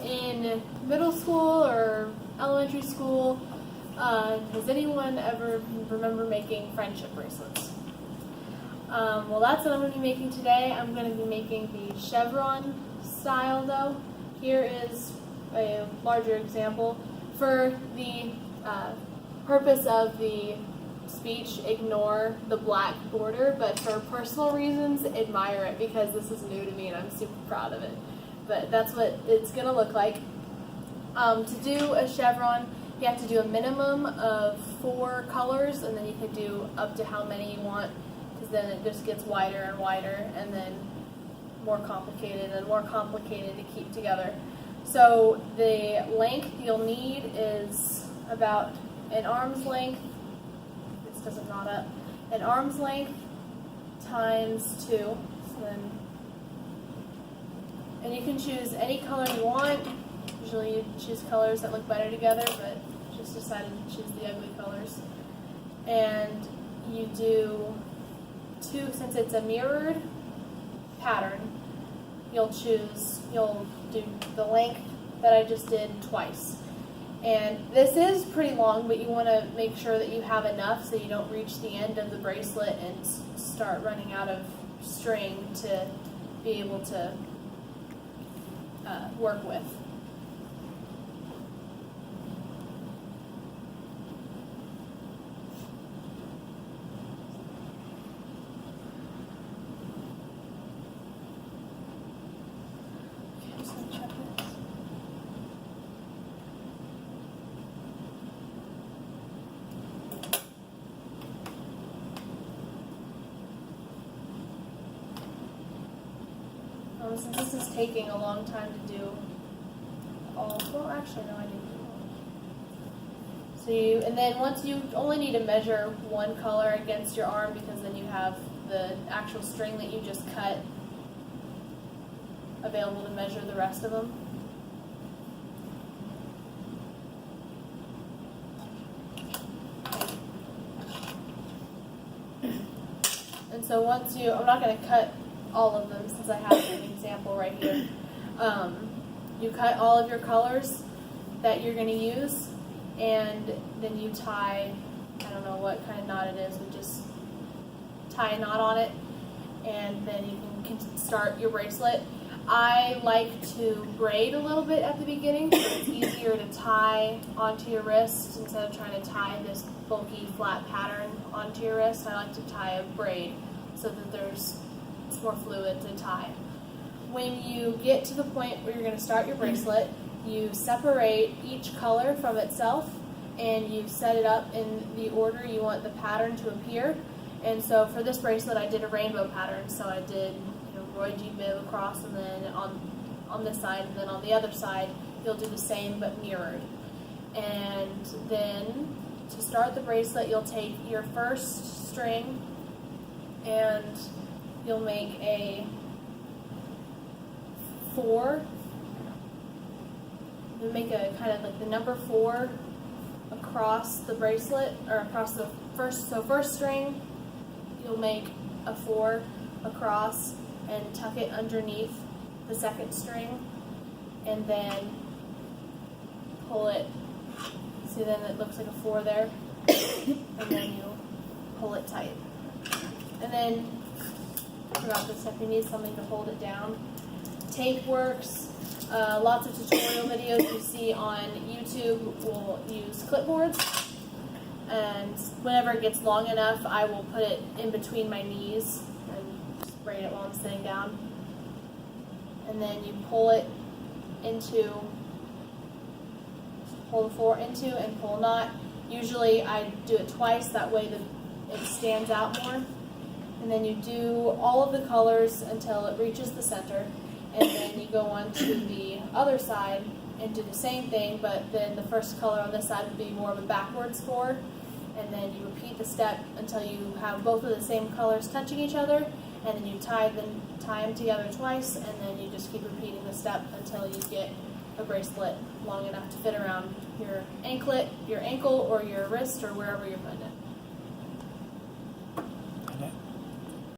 in middle school or elementary school, does anyone ever remember making friendship bracelets? Well, that's what I'm going to be making today. I'm going to be making the chevron style though. Here is a larger example. For the purpose of the speech, ignore the black border, but for personal reasons, admire it because this is new to me and I'm super proud of it. But that's what it's going to look like. To do a chevron, you have to do a minimum of 4 colors, and then you can do up to how many you want, because then it just gets wider and wider, and then more complicated and more complicated to keep together. So the length you'll need is about an arm's length. This doesn't knot up. An arm's length times 2. So then, and you can choose any color you want. Usually you choose colors that look better together, but just decided to choose the ugly colors. And you do 2, since it's a mirrored pattern, you'll do the length that I just did twice. And this is pretty long, but you want to make sure that you have enough so you don't reach the end of the bracelet and start running out of string to be able to work with. Since this is taking a long time to do all, well actually no, I didn't do all. So and then once you only need to measure 1 color against your arm, because then you have the actual string that you just cut available to measure the rest of them. And so once I'm not going to cut all of them since I have an example right here. You cut all of your colors that you're going to use, and then you tie, I don't know what kind of knot it is, but just tie a knot on it, and then you can start your bracelet. I like to braid a little bit at the beginning so it's easier to tie onto your wrist instead of trying to tie this bulky flat pattern onto your wrist. I like to tie a braid so that it's more fluid to tie. When you get to the point where you're going to start your bracelet, you separate each color from itself and you set it up in the order you want the pattern to appear. And so for this bracelet I did a rainbow pattern, so I did Roy G. Biv across, and then on this side, and then on the other side you'll do the same but mirrored. And then to start the bracelet you'll take your first string and you'll make a 4. You'll make a kind of like the number 4 across the bracelet, or across the first string, you'll make a 4 across and tuck it underneath the second string, and then pull it. See, then it looks like a 4 there, and then you pull it tight. And then throughout this step you need something to hold it down. Tape works. Lots of tutorial videos you see on YouTube will use clipboards, and whenever it gets long enough I will put it in between my knees and just braid it while I'm sitting down. And then you pull it pull the 4 into and pull a knot. Usually I do it twice, that way it stands out more. And then you do all of the colors until it reaches the center, and then you go on to the other side and do the same thing, but then the first color on this side would be more of a backwards 4, and then you repeat the step until you have both of the same colors touching each other, and then you tie them together twice, and then you just keep repeating the step until you get a bracelet long enough to fit around your ankle or your wrist or wherever you're putting it.